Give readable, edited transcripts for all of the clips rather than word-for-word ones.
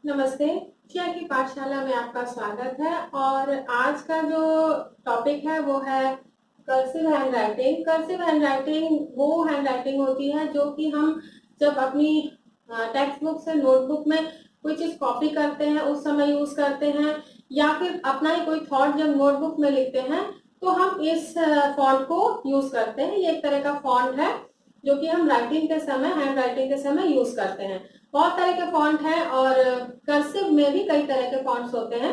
नमस्ते। शिक्षा की पाठशाला में आपका स्वागत है। और आज का जो टॉपिक है वो है cursive hand writing. Cursive hand writing वो हैंड राइटिंग होती है जो कि हम जब अपनी टेक्स्ट बुक से नोटबुक में कोई चीज कॉपी करते हैं उस समय यूज करते हैं, या फिर अपना ही कोई थॉट जब नोटबुक में लिखते हैं तो हम इस फॉन्ट को यूज करते हैं। ये एक तरह का फॉन्ट है जो कि हम राइटिंग के समय, हैंड राइटिंग के समय यूज करते हैं। बहुत तरह के फॉन्ट हैं और कर्सिव में भी कई तरह के फॉन्ट्स होते हैं।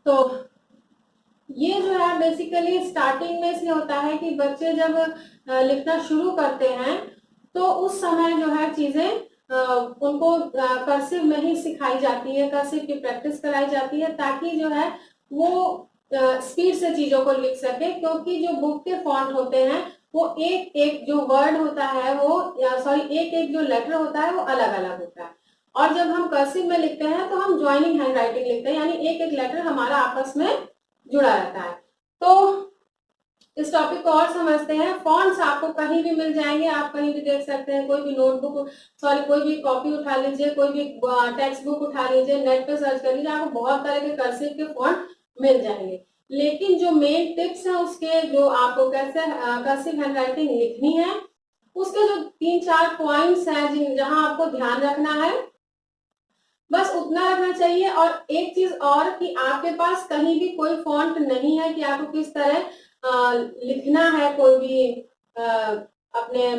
तो ये जो है बेसिकली स्टार्टिंग में इसलिए होता है कि बच्चे जब लिखना शुरू करते हैं तो उस समय जो है चीजें उनको कर्सिव में ही सिखाई जाती है, कर्सिव की प्रैक्टिस कराई जाती है ताकि जो है वो स्पीड से चीजों को लिख सके, क्योंकि जो बुक के फॉन्ट होते हैं वो एक एक जो वर्ड होता है वो एक एक जो लेटर होता है वो अलग अलग होता है। और जब हम कर्सिव में लिखते हैं तो हम ज्वाइनिंग हैंड राइटिंग लिखते हैं, यानी एक एक लेटर हमारा आपस में जुड़ा रहता है। तो इस टॉपिक को और समझते हैं। फॉन्ट्स आपको कहीं भी मिल जाएंगे, आप कहीं भी देख सकते हैं। कोई भी नोटबुक कोई भी कॉपी उठा लीजिए, कोई भी टेक्स्ट बुक उठा लीजिए, नेट पे सर्च कर लीजिए, आपको बहुत तरह के कर्सिव के फॉन्ट मिल जाएंगे। लेकिन जो मेन टिप्स है उसके, जो आपको कैसे कर्सिव हैंड राइटिंग लिखनी है, उसके जो 3-4 पॉइंट्स हैं जहां आपको ध्यान रखना है, बस उतना रखना चाहिए। और एक चीज और कि आपके पास कहीं भी कोई फॉन्ट नहीं है कि आपको किस तरह लिखना है, कोई भी अपने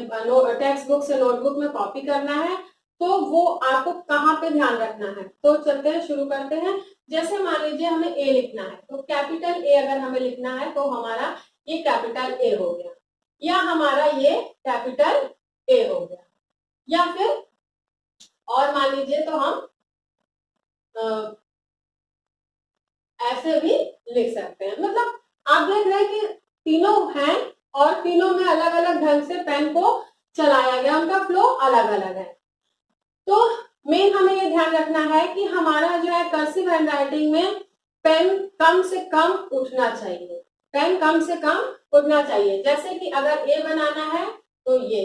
टेक्स्ट बुक से नोटबुक में कॉपी करना है, तो वो आपको कहाँ पे ध्यान रखना है। तो चलते हैं, शुरू करते हैं। जैसे मान लीजिए हमें ए लिखना है, तो कैपिटल ए अगर हमें लिखना है तो हमारा ये कैपिटल ए हो गया, या हमारा ये कैपिटल ए हो गया। या फिर और मान लीजिए तो हम ऐसे भी लिख सकते हैं। मतलब आप देख रहे हैं कि तीनों हैं और तीनों में अलग अलग ढंग से पेन को चलाया गया, उनका फ्लो अलग अलग है। तो मेन हमें ये ध्यान रखना है कि हमारा जो है कर्सिव हैंड राइटिंग में पेन कम से कम उठना चाहिए, पेन कम से कम उठना चाहिए। जैसे कि अगर ए बनाना है तो ये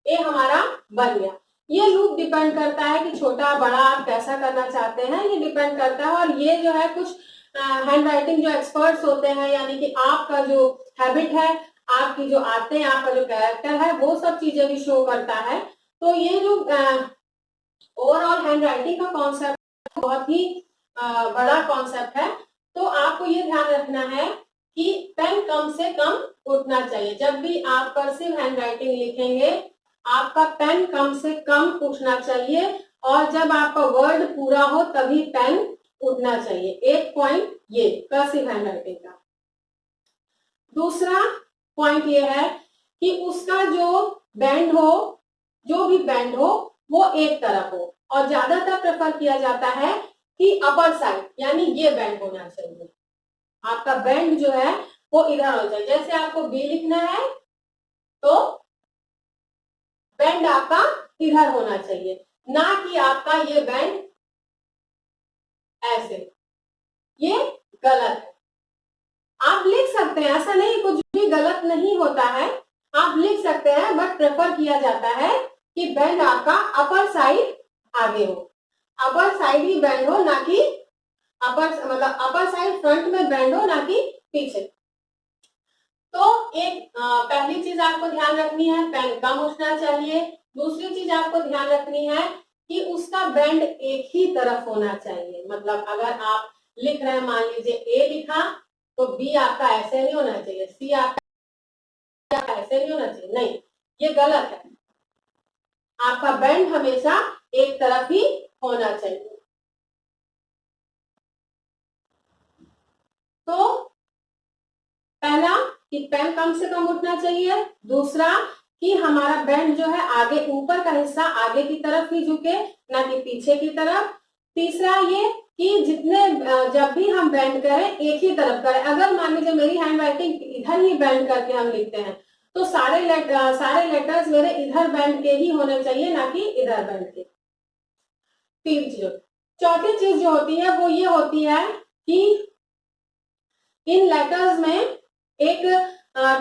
ए हमारा बन गया। ये लूप डिपेंड करता है कि छोटा बड़ा आप कैसा करना चाहते हैं, ये डिपेंड करता है। और ये जो है कुछ हैंड राइटिंग जो एक्सपर्ट्स होते हैं, यानी कि आपका जो हैबिट है, आपकी जो आते हैं, आपका जो कैरेक्टर है, वो सब चीजें भी शो करता है। तो ये जो ओवरऑल हैंड राइटिंग का कॉन्सेप्ट बहुत ही बड़ा कॉन्सेप्ट है। तो आपको ये ध्यान रखना है कि पेन कम से कम उठना चाहिए। जब भी आप कर्सिव हैंड राइटिंग लिखेंगे आपका पेन कम से कम उठना चाहिए, और जब आपका वर्ड पूरा हो तभी पेन उठना चाहिए। एक पॉइंट ये कर्सिव हैंड राइटिंग का। दूसरा पॉइंट ये है कि उसका जो बैंड हो, जो भी बैंड हो, वो एक तरफ हो। और ज्यादातर प्रेफर किया जाता है कि अपर साइड, यानी ये बैंड होना चाहिए। आपका बैंड जो है वो इधर हो जाए। जैसे आपको बी लिखना है तो बैंड आपका इधर होना चाहिए, ना कि आपका ये बैंड ऐसे। ये गलत है। आप लिख सकते हैं, ऐसा नहीं, कुछ भी गलत नहीं होता है, आप लिख सकते हैं, बट प्रेफर किया जाता है कि बैंड आपका अपर साइड आगे हो, अपर साइड ही बैंड हो, ना कि अपर साइड फ्रंट में बैंड हो, ना कि पीछे। तो एक पहली चीज आपको ध्यान रखनी है, पेन कम उठना चाहिए। दूसरी चीज आपको ध्यान रखनी है कि उसका बैंड एक ही तरफ होना चाहिए। मतलब अगर आप लिख रहे हैं, मान लीजिए ए लिखा, तो बी आपका ऐसे नहीं होना चाहिए, सी आपका ऐसे नहीं होना चाहिए, नहीं, ये गलत है। आपका बैंड हमेशा एक तरफ ही होना चाहिए। तो पहला कि पेन कम से कम उठना चाहिए। दूसरा कि हमारा बैंड जो है आगे, ऊपर का हिस्सा आगे की तरफ ही झुके, ना कि पीछे की तरफ। तीसरा ये कि जितने जब भी हम बैंड करें एक ही तरफ करें। अगर मान लीजिए मेरी हैंड राइटिंग इधर ही बैंड करके हम लिखते हैं तो सारे लेटर्स मेरे इधर बैंड के ही होने चाहिए, ना कि इधर बैंड के। तीन चीज। चौथी चीज जो होती है वो ये होती है कि इन लेटर्स में एक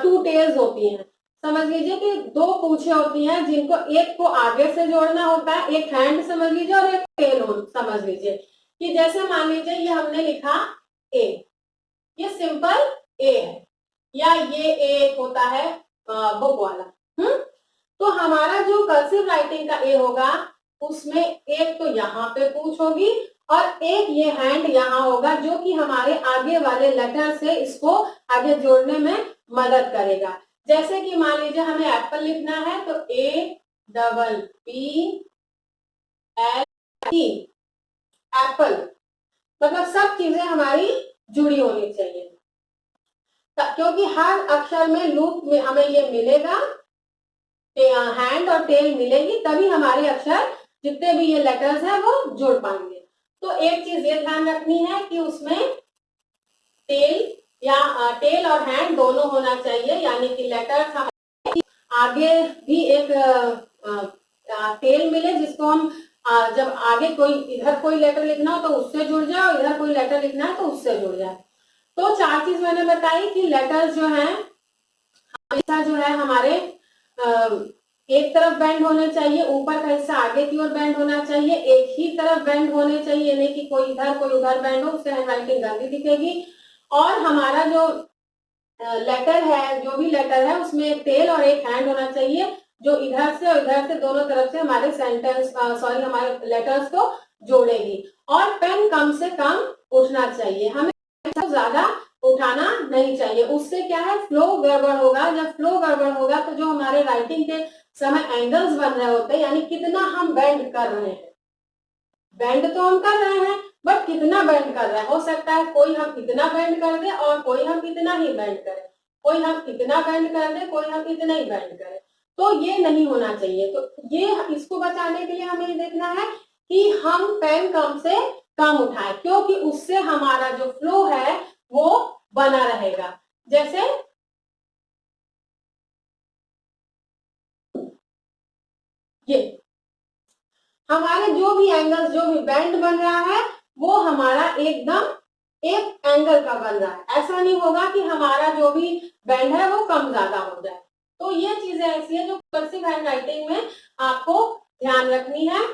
2 टेल्स होती हैं। समझ लीजिए कि दो पूछे होती हैं जिनको एक को आगे से जोड़ना होता है, एक हैंड समझ लीजिए और एक टेल समझ लीजिए। कि जैसे मान लीजिए ये हमने लिखा ए, ये सिंपल ए है, या ये ए होता है बुक वाला। तो हमारा जो कर्सिव राइटिंग का ए होगा उसमें एक तो यहाँ पे पूछ होगी और एक ये हैंड यहाँ होगा जो कि हमारे आगे वाले लेटर से इसको आगे जोड़ने में मदद करेगा। जैसे कि मान लीजिए हमें एप्पल लिखना है तो APPLE एप्पल, मतलब सब चीजें हमारी जुड़ी होनी चाहिए क्योंकि हर अक्षर में लूप में हमें ये मिलेगा, हैंड और टेल मिलेगी तभी हमारे अक्षर जितने भी ये लेटर्स हैं वो जुड़ पाएंगे। तो एक चीज ये ध्यान रखनी है कि उसमें टेल या टेल और हैंड दोनों होना चाहिए, यानी कि लेटर्स आगे भी एक टेल मिले जिसको हम जब आगे कोई इधर कोई लेटर लिखना हो तो उससे जुड़ जाए और इधर कोई लेटर लिखना है तो उससे जुड़ जाए। तो चार चीज मैंने बताई कि लेटर्स जो हैं हमेशा जो है हमारे एक तरफ बेंड होने चाहिए, ऊपर का हिस्सा आगे की ओर बेंड होना चाहिए, एक ही तरफ बेंड होने चाहिए, नहीं कि कोई इधर कोई उधर बेंड हो, उससे हैंडराइटिंग गंदी दिखेगी। और हमारा जो लेटर है, जो भी लेटर है उसमें एक टेल और एक हैंड होना चाहिए जो इधर से और इधर से दोनों तरफ से हमारे सेंटेंस हमारे लेटर्स को जोड़ेगी। और पेन कम से कम उठना चाहिए, हमें ज्यादा उठाना नहीं चाहिए, उससे क्या है फ्लो गड़बड़ होगा। जब फ्लो गड़बड़ होगा तो जो हमारे राइटिंग के समय एंगल्स बन रहे होते हैं, यानी कितना हम बेंड कर रहे हैं, बेंड तो हम कर रहे हैं बट कितना बेंड कर रहे हैं, हो सकता है कोई हम इतना बेंड कर दे और कोई हम इतना ही बेंड करें, कोई हम इतना बेंड कर दे कोई हम इतना ही बेंड करें, तो ये नहीं होना चाहिए। तो ये इसको बचाने के लिए हमें ये देखना है कि हम पेन कम से कम उठाएं, क्योंकि उससे हमारा जो फ्लो है वो बना रहेगा। जैसे ये हमारे जो भी एंगल जो भी बैंड बन रहा है वो हमारा एकदम एक एंगल का बन रहा है, ऐसा नहीं होगा कि हमारा जो भी बैंड है वो कम ज्यादा हो जाए। तो ये चीजें ऐसी है जो कर्सिव हैंडराइटिंग में आपको ध्यान रखनी है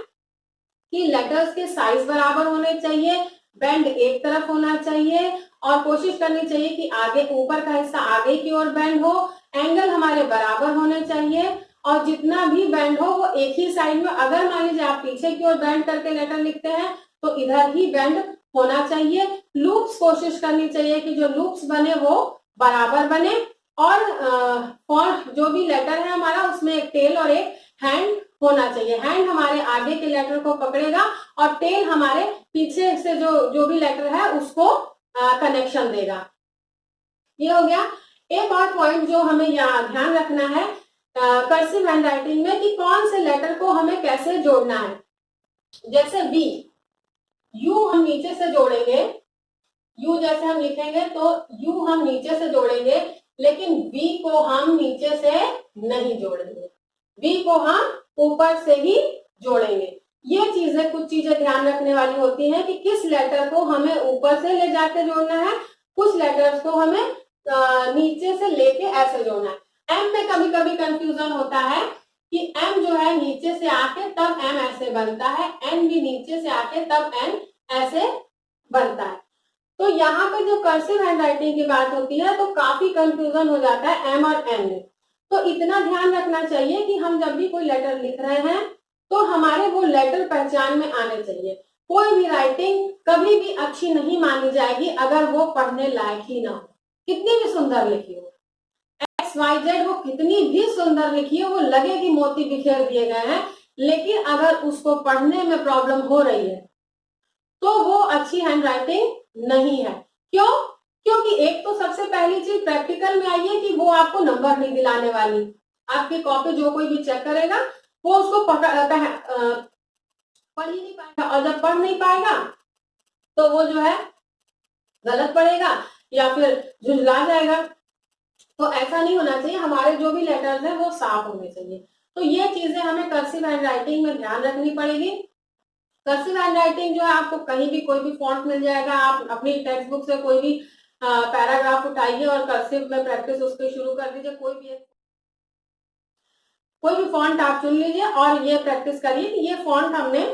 कि लेटर्स के साइज बराबर होने चाहिए, बैंड एक तरफ होना चाहिए और कोशिश करनी चाहिए कि आगे ऊपर का हिस्सा आगे की ओर बैंड हो, एंगल हमारे बराबर होने चाहिए और जितना भी बैंड हो वो एक ही साइड में। अगर मान लीजिए आप पीछे की ओर बैंड करके लेटर लिखते हैं तो इधर ही बैंड होना चाहिए। लूप्स कोशिश करनी चाहिए कि जो लूप्स बने वो बराबर बने और फॉन्ट जो भी लेटर है हमारा उसमें एक टेल और एक हैंड होना चाहिए। हैंड हमारे आगे के लेटर को पकड़ेगा और टेल हमारे पीछे से जो भी लेटर है उसको कनेक्शन देगा। ये हो गया। एक और पॉइंट जो हमें यहाँ ध्यान रखना है कर्सिव हैंडराइटिंग में कि कौन से लेटर को हमें कैसे जोड़ना है। जैसे वी, यू हम नीचे से जोड़ेंगे, यू जैसे हम लिखेंगे तो यू हम नीचे से जोड़ेंगे, लेकिन वी को हम नीचे से नहीं जोड़ेंगे, वी को हम ऊपर से ही जोड़ेंगे। ये चीजें कुछ चीजें ध्यान रखने वाली होती हैं कि किस लेटर को हमें ऊपर से ले जाके जोड़ना है, कुछ लेटर्स को हमें नीचे से लेके ऐसे जोड़ना है। एम में कभी कभी कंफ्यूजन होता है कि एम जो है नीचे से आके तब एम ऐसे बनता है, एन भी नीचे से आके तब एन ऐसे बनता है। तो यहाँ पे जो कर्सिव हैंडराइटिंग की बात होती है तो काफी कंफ्यूजन हो जाता है एम और एन में। तो इतना ध्यान रखना चाहिए कि हम जब भी कोई लेटर लिख रहे हैं तो हमारे वो लेटर पहचान में आने चाहिए। कोई भी राइटिंग कभी भी अच्छी नहीं मानी जाएगी अगर वो पढ़ने लायक ही ना हो, कितनी भी सुंदर लिखी हो, XYZ वो कितनी भी सुंदर लिखी है, वो लगे कि मोती बिखेर दिए गए हैं, लेकिन अगर उसको पढ़ने में प्रॉब्लम हो रही है तो वो अच्छी हैंडराइटिंग नहीं है। क्यों? क्योंकि एक तो सबसे पहली चीज प्रैक्टिकल में आई है कि वो आपको नंबर नहीं दिलाने वाली, आपकी कॉपी जो कोई भी चेक करेगा वो उसको पढ़ ही नहीं पाएगा और जब पढ़ नहीं पाएगा तो वो जो है गलत पढ़ेगा या फिर झुंझला जाएगा। तो ऐसा नहीं होना चाहिए, हमारे जो भी लेटर्स हैं वो साफ होने चाहिए। तो ये चीजें हमें कर्सिव हैंडराइटिंग में ध्यान रखनी पड़ेगी। कर्सिव हैंडराइटिंग जो है आपको कहीं भी कोई भी फॉन्ट मिल जाएगा, आप अपनी टेक्स्ट बुक से कोई भी पैराग्राफ उठाइए और कर्सिव में प्रैक्टिस उसको शुरू कर दीजिए। कोई भी कोई भी फॉन्ट आप चुन लीजिए और ये प्रैक्टिस करिए कि ये फॉन्ट हमने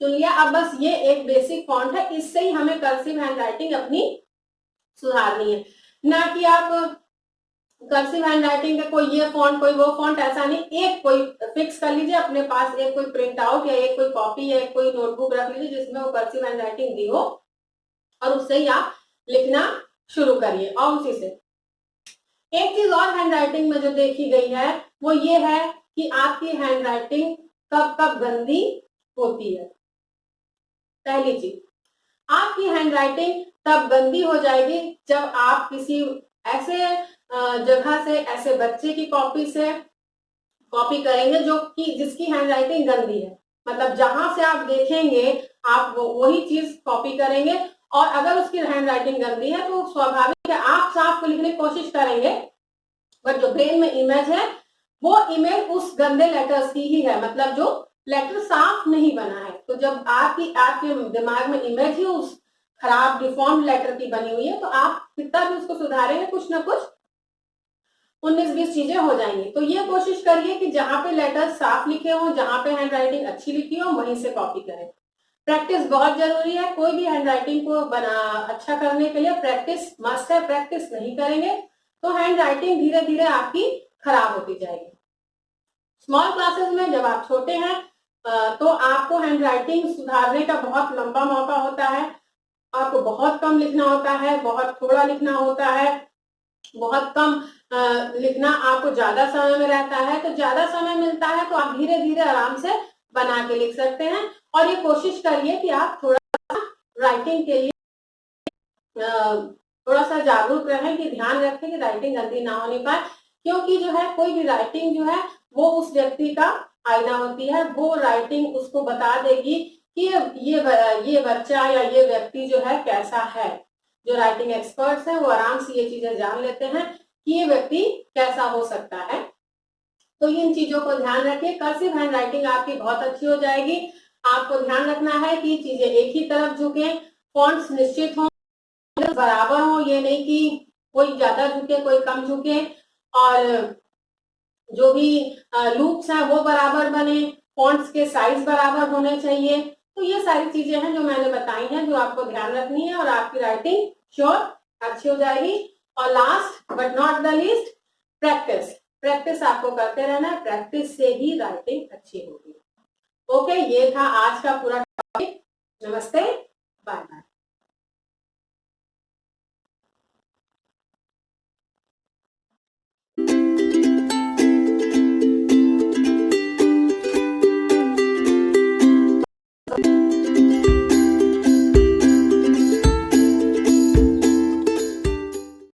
चुन लिया। अब बस ये एक बेसिक फॉन्ट है, इससे ही हमें कर्सिव हैंडराइटिंग अपनी सुधारनी है, ना कि आप कर्सिव हैंडराइटिंग का कोई ये फॉन्ट कोई वो फॉन्ट, ऐसा नहीं, एक कोई फिक्स कर लीजिए अपने पास, एक कोई प्रिंट आउट या एक कोई कॉपी या एक कोई नोटबुक रख लीजिए जिसमें वो कर्सिव हैंडराइटिंग दी हो और उससे ही आप लिखना शुरू करिए। और उसी से एक चीज और हैंडराइटिंग में जो देखी गई है वो ये है कि आपकी हैंडराइटिंग कब कब गंदी होती है। पहली चीज, आपकी हैंडराइटिंग तब गंदी हो जाएगी जब आप किसी ऐसे जगह से, ऐसे बच्चे की कॉपी से कॉपी करेंगे जो कि जिसकी हैंडराइटिंग गंदी है। मतलब जहां से आप देखेंगे आप वही चीज कॉपी करेंगे, और अगर उसकी हैंडराइटिंग गंदी है तो स्वाभाविक है आप साफ को लिखने की कोशिश करेंगे, बट जो ब्रेन में इमेज है वो इमेज उस गंदे लेटर्स की ही है, मतलब जो लेटर साफ नहीं बना है। तो जब आपके दिमाग में इमेज ही उस खराब डिफॉर्म लेटर की बनी हुई है तो आप कितना भी उसको सुधारेंगे कुछ ना कुछ 19-20 चीजें हो जाएंगी। तो ये कोशिश करिए कि जहां पे लेटर साफ लिखे हों, जहां पे हैंडराइटिंग अच्छी लिखी हो, वहीं से कॉपी करें। प्रैक्टिस बहुत जरूरी है, कोई भी हैंडराइटिंग को अच्छा करने के लिए प्रैक्टिस मस्ट है। प्रैक्टिस नहीं करेंगे तो हैंडराइटिंग धीरे धीरे आपकी खराब होती जाएगी। स्मॉल क्लासेस में जब आप छोटे हैं तो आपको हैंडराइटिंग सुधारने का बहुत लंबा मौका होता है, आपको बहुत कम लिखना होता है, बहुत थोड़ा लिखना होता है, बहुत कम लिखना आपको ज्यादा समय में रहता है। तो ज्यादा समय मिलता है तो आप धीरे धीरे आराम से बना के लिख सकते हैं। और ये कोशिश करिए कि आप थोड़ा राइटिंग के लिए थोड़ा सा जागरूक रहें, कि ध्यान रखें कि राइटिंग गलती ना होने पाए, क्योंकि जो है कोई भी राइटिंग जो है वो उस व्यक्ति का आईना होती है। वो राइटिंग उसको बता देगी कि ये बच्चा या ये व्यक्ति जो है कैसा है। जो राइटिंग एक्सपर्ट्स हैं वो आराम से ये चीजें जान लेते हैं कि ये व्यक्ति कैसा हो सकता है। तो इन चीजों को ध्यान रखिए, कर्सिव हैंडराइटिंग आपकी बहुत अच्छी हो जाएगी। आपको ध्यान रखना है कि चीजें एक ही तरफ झुके, फॉन्ट्स निश्चित हो, बराबर हो, ये नहीं कि कोई ज्यादा झुके कोई कम झुके, और जो भी लूप्स हैं वो बराबर बने, फॉन्ट्स के साइज बराबर होने चाहिए। तो ये सारी चीजें हैं जो मैंने बताई हैं जो आपको ध्यान रखनी है, और आपकी राइटिंग श्योर अच्छी हो जाएगी। और last but not the least, practice. Practice आपको करते रहना है, प्रैक्टिस से ही राइटिंग अच्छी होगी। ओके, ये था आज का पूरा टॉपिक। नमस्ते, बाय बाय।